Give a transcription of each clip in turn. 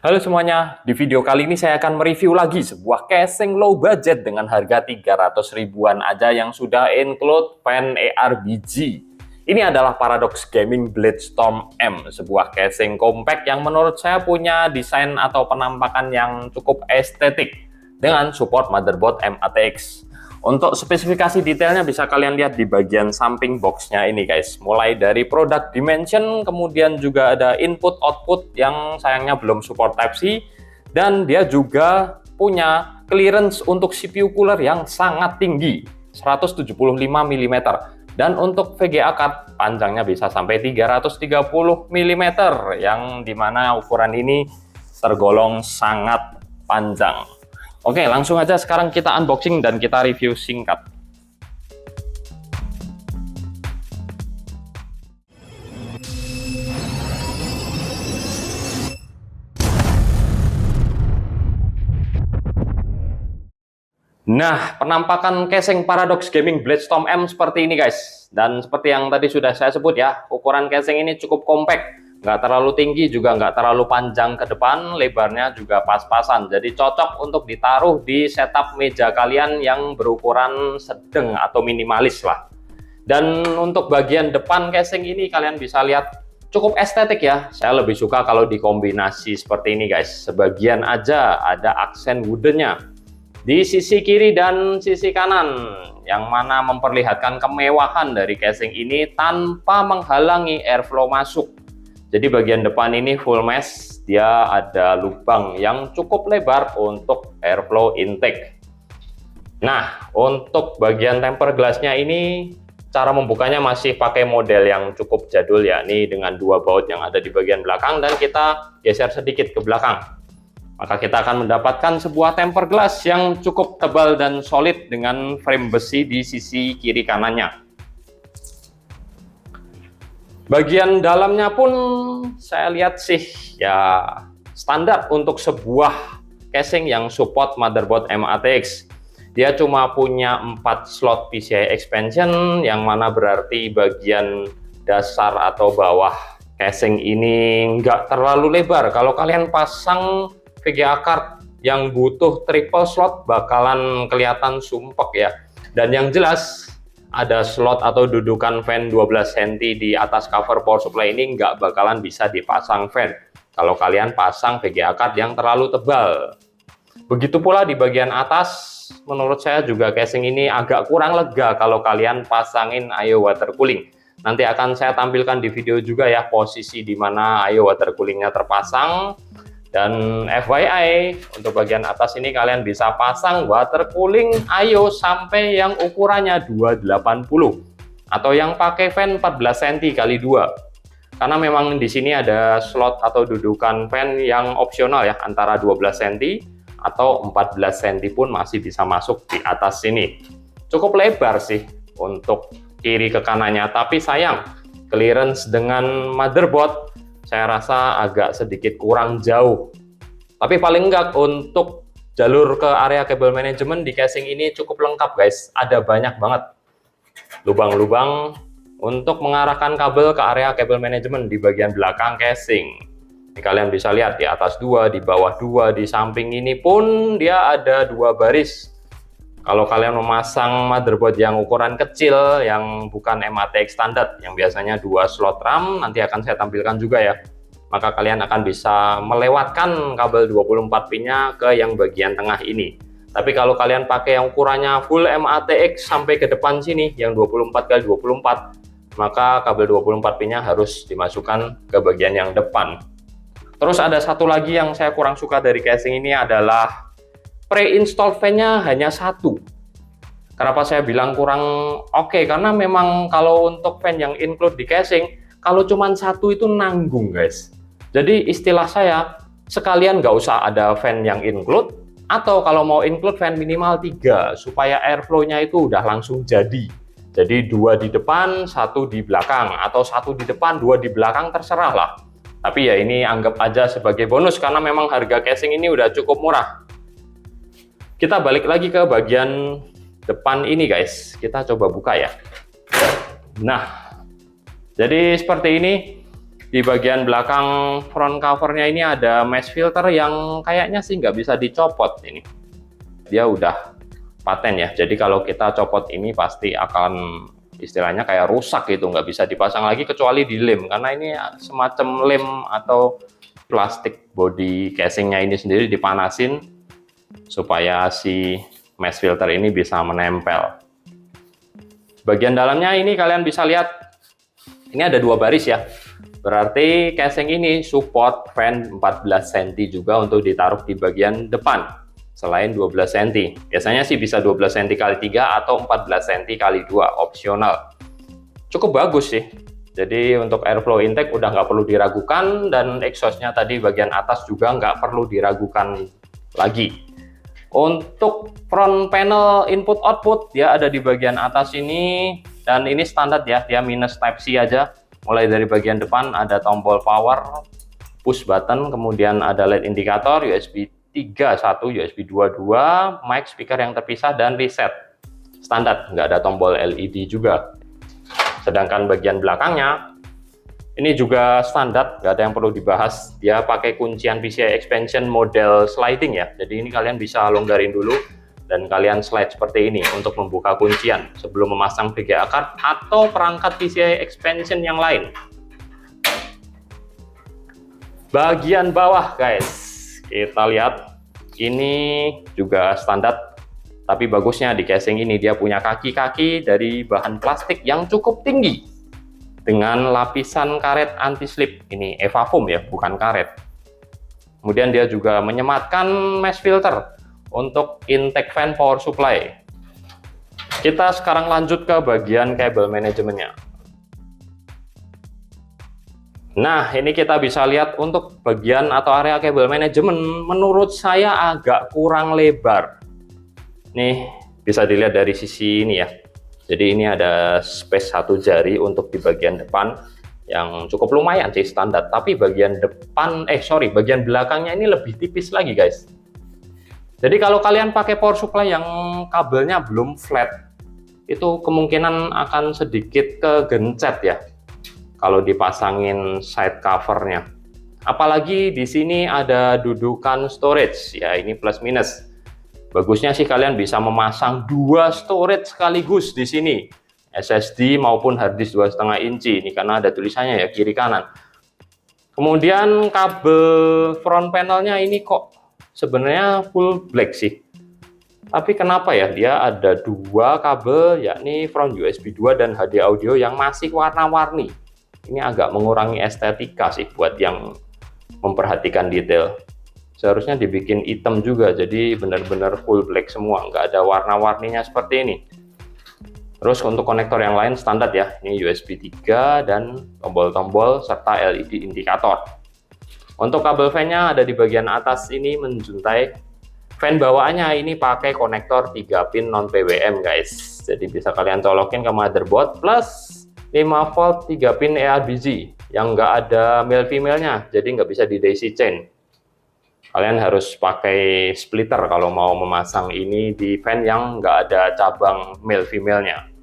Halo semuanya, di video kali ini saya akan mereview lagi sebuah casing low budget dengan harga 300 ribuan aja yang sudah include fan ARBG. Ini adalah Paradox Gaming Blade-Storm M, sebuah casing compact yang menurut saya punya desain atau penampakan yang cukup estetik dengan support motherboard M-ATX. Untuk spesifikasi detailnya bisa kalian lihat di bagian samping boxnya ini guys. Mulai dari product dimension, kemudian juga ada input output yang sayangnya belum support Type-C. Dan dia juga punya clearance untuk CPU cooler yang sangat tinggi, 175 mm. Dan untuk VGA card panjangnya bisa sampai 330 mm, yang dimana ukuran ini tergolong sangat panjang. Oke, langsung aja sekarang kita unboxing dan kita review singkat. Nah, penampakan casing Paradox Gaming Blade-Storm M seperti ini guys. Dan seperti yang tadi sudah saya sebut ya, ukuran casing ini cukup compact. Nggak terlalu tinggi juga nggak terlalu panjang ke depan, lebarnya juga pas-pasan. Jadi cocok untuk ditaruh di setup meja kalian yang berukuran sedang atau minimalis lah. Dan untuk bagian depan casing ini kalian bisa lihat cukup estetik ya. Saya lebih suka kalau dikombinasi seperti ini guys. Sebagian aja ada aksen woodennya di sisi kiri dan sisi kanan, yang mana memperlihatkan kemewahan dari casing ini tanpa menghalangi airflow masuk. Jadi bagian depan ini full mesh, dia ada lubang yang cukup lebar untuk airflow intake. Nah, untuk bagian tempered glassnya ini, cara membukanya masih pakai model yang cukup jadul ya, ini dengan dua baut yang ada di bagian belakang, dan kita geser sedikit ke belakang. Maka kita akan mendapatkan sebuah tempered glass yang cukup tebal dan solid dengan frame besi di sisi kiri kanannya. Bagian dalamnya pun saya lihat sih ya standar untuk sebuah casing yang support motherboard M-ATX. Dia cuma punya 4 slot PCI expansion, yang mana berarti bagian dasar atau bawah casing ini nggak terlalu lebar. Kalau kalian pasang VGA card yang butuh triple slot bakalan kelihatan sumpek ya. Dan yang jelas ada slot atau dudukan fan 12 cm di atas cover power supply ini nggak bakalan bisa dipasang fan kalau kalian pasang VGA card yang terlalu tebal. Begitu pula di bagian atas, menurut saya juga casing ini agak kurang lega kalau kalian pasangin IO water cooling. Nanti akan saya tampilkan di video juga ya posisi di mana IO water coolingnya terpasang. Dan FYI, untuk bagian atas ini kalian bisa pasang water cooling IO sampai yang ukurannya 280 atau yang pakai fan 14 cm x 2. Karena memang di sini ada slot atau dudukan fan yang opsional ya, antara 12 cm atau 14 cm pun masih bisa masuk di atas sini. Cukup lebar sih untuk kiri ke kanannya, tapi sayang clearance dengan motherboard saya rasa agak sedikit kurang jauh. Tapi paling enggak untuk jalur ke area kabel manajemen di casing ini cukup lengkap guys. Ada banyak banget lubang-lubang untuk mengarahkan kabel ke area kabel manajemen di bagian belakang casing. Ini kalian bisa lihat di atas 2, di bawah 2, di samping ini pun dia ada 2 baris. Kalau kalian memasang motherboard yang ukuran kecil, yang bukan M-ATX standar, yang biasanya 2 slot RAM, nanti akan saya tampilkan juga ya, maka kalian akan bisa melewatkan kabel 24 pinnya ke yang bagian tengah ini. Tapi kalau kalian pakai yang ukurannya full M-ATX sampai ke depan sini, yang 24x24, maka kabel 24 pinnya harus dimasukkan ke bagian yang depan. Terus ada satu lagi yang saya kurang suka dari casing ini adalah pre-install fan-nya hanya 1. Kenapa saya bilang kurang oke? Karena memang kalau untuk fan yang include di casing, kalau cuma 1 itu nanggung guys. Jadi istilah saya, sekalian nggak usah ada fan yang include, atau kalau mau include fan minimal 3, supaya airflow-nya itu udah langsung jadi. Jadi 2 di depan, 1 di belakang, atau 1 di depan, 2 di belakang, terserah lah. Tapi ya ini anggap aja sebagai bonus, karena memang harga casing ini udah cukup murah. Kita balik lagi ke bagian depan ini guys, kita coba buka ya. Nah, jadi seperti ini. Di bagian belakang front covernya ini ada mesh filter yang kayaknya sih nggak bisa dicopot ini. Dia udah paten ya, jadi kalau kita copot ini pasti akan istilahnya kayak rusak gitu, nggak bisa dipasang lagi kecuali dilem, karena ini semacam lem atau plastik body casingnya ini sendiri dipanasin supaya si mesh filter ini bisa menempel. Bagian dalamnya ini kalian bisa lihat, ini ada 2 baris ya. Berarti casing ini support fan 14 cm juga untuk ditaruh di bagian depan selain 12 cm. Biasanya sih bisa 12 cm x 3 atau 14 cm x 2 opsional. Cukup bagus sih. Jadi untuk airflow intake udah nggak perlu diragukan, dan exhaustnya tadi bagian atas juga nggak perlu diragukan lagi. Untuk front panel input output dia ada di bagian atas ini, dan ini standar ya, dia minus Type C aja. Mulai dari bagian depan ada tombol power, push button, kemudian ada LED indikator, USB 3.1, USB 2.2, mic, speaker yang terpisah, dan reset. Standar, nggak ada tombol LED juga. Sedangkan bagian belakangnya, ini juga standar, nggak ada yang perlu dibahas. Dia pakai kuncian PCI expansion model sliding ya, jadi ini kalian bisa longgarin dulu, dan kalian slide seperti ini untuk membuka kuncian sebelum memasang VGA card atau perangkat PCI expansion yang lain. Bagian bawah guys, kita lihat ini juga standar, tapi bagusnya di casing ini dia punya kaki-kaki dari bahan plastik yang cukup tinggi dengan lapisan karet anti slip. Ini EVA foam ya, bukan karet. Kemudian dia juga menyematkan mesh filter untuk intake fan power supply. Kita sekarang lanjut ke bagian kabel manajemennya. Nah, ini kita bisa lihat untuk bagian atau area kabel manajemen menurut saya agak kurang lebar. Nih, bisa dilihat dari sisi ini ya. Jadi ini ada space 1 jari untuk di bagian depan yang cukup lumayan sih standar, tapi bagian bagian belakangnya ini lebih tipis lagi guys. Jadi kalau kalian pakai power supply yang kabelnya belum flat, itu kemungkinan akan sedikit kegencet ya kalau dipasangin side covernya. Apalagi di sini ada dudukan storage ya, ini plus minus. Bagusnya sih kalian bisa memasang 2 storage sekaligus di sini, SSD maupun hard disk 2,5 inci. Ini karena ada tulisannya ya kiri kanan. Kemudian kabel front panelnya ini kok sebenarnya full black sih, tapi kenapa ya dia ada 2 kabel, yakni front USB 2 dan HD audio yang masih warna-warni. Ini agak mengurangi estetika sih buat yang memperhatikan detail. Seharusnya dibikin hitam juga, jadi benar-benar full black semua, nggak ada warna-warninya seperti ini. Terus untuk konektor yang lain standar ya, ini USB 3 dan tombol-tombol serta LED indikator. Untuk kabel fan-nya ada di bagian atas ini menjuntai. Fan bawaannya ini pakai konektor 3 pin non PWM guys. Jadi bisa kalian colokin ke motherboard, plus 5 volt 3 pin ERBG yang nggak ada male female-nya, jadi nggak bisa di daisy chain. Kalian harus pakai splitter kalau mau memasang ini di fan yang nggak ada cabang male female-nya.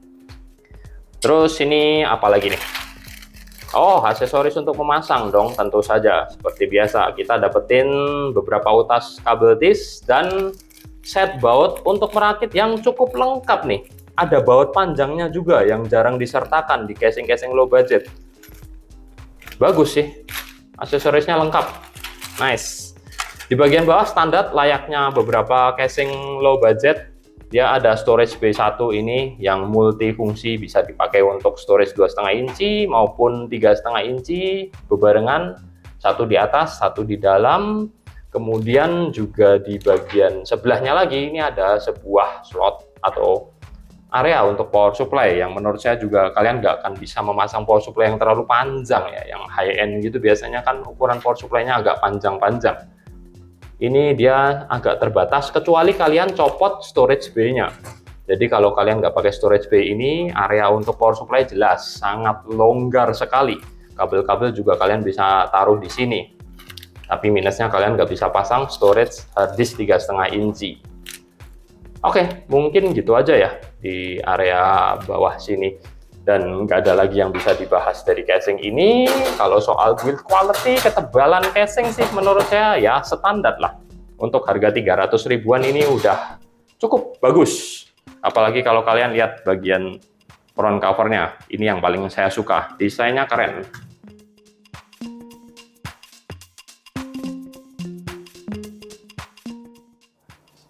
Terus ini apa lagi nih? Oh, aksesoris untuk memasang dong, tentu saja. Seperti biasa, kita dapetin beberapa utas kabel tis dan set baut untuk merakit yang cukup lengkap nih. Ada baut panjangnya juga yang jarang disertakan di casing-casing low budget. Bagus sih, aksesorisnya lengkap. Nice. Di bagian bawah standar layaknya beberapa casing low budget. Dia ada storage B1 ini yang multifungsi, bisa dipakai untuk storage 2,5 inci maupun 3,5 inci bebarengan, satu di atas, satu di dalam. Kemudian juga di bagian sebelahnya lagi ini ada sebuah slot atau area untuk power supply yang menurut saya juga kalian nggak akan bisa memasang power supply yang terlalu panjang ya, yang high end gitu biasanya kan ukuran power supply-nya agak panjang-panjang. Ini dia agak terbatas kecuali kalian copot storage bay-nya. Jadi kalau kalian nggak pakai storage bay ini, area untuk power supply jelas sangat longgar sekali. Kabel-kabel juga kalian bisa taruh di sini. Tapi minusnya kalian nggak bisa pasang storage hard disk 3,5 inci. Oke, mungkin gitu aja ya di area bawah sini. Dan nggak ada lagi yang bisa dibahas dari casing ini. Kalau soal build quality, ketebalan casing sih menurut saya ya standar lah. Untuk harga 300 ribuan ini udah cukup bagus. Apalagi kalau kalian lihat bagian front covernya, ini yang paling saya suka. Desainnya keren.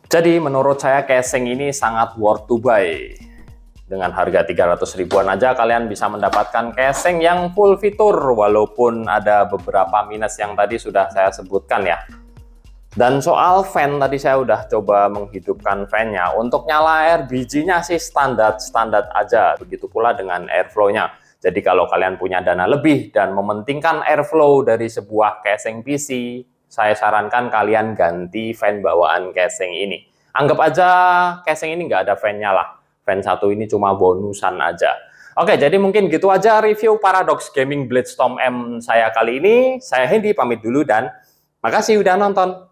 Jadi menurut saya casing ini sangat worth to buy. Dengan harga 300 ribuan aja kalian bisa mendapatkan casing yang full fitur, walaupun ada beberapa minus yang tadi sudah saya sebutkan ya. Dan soal fan, tadi saya udah coba menghidupkan fan-nya. Untuk nyala air bijinya sih standar aja, begitu pula dengan airflow-nya. Jadi kalau kalian punya dana lebih dan mementingkan airflow dari sebuah casing PC, saya sarankan kalian ganti fan bawaan casing ini. Anggap aja casing ini nggak ada fan-nya lah. Fan satu ini cuma bonusan aja. Oke, jadi mungkin gitu aja review Paradox Gaming Blade Storm M saya kali ini. Saya Hendy pamit dulu dan makasih udah nonton.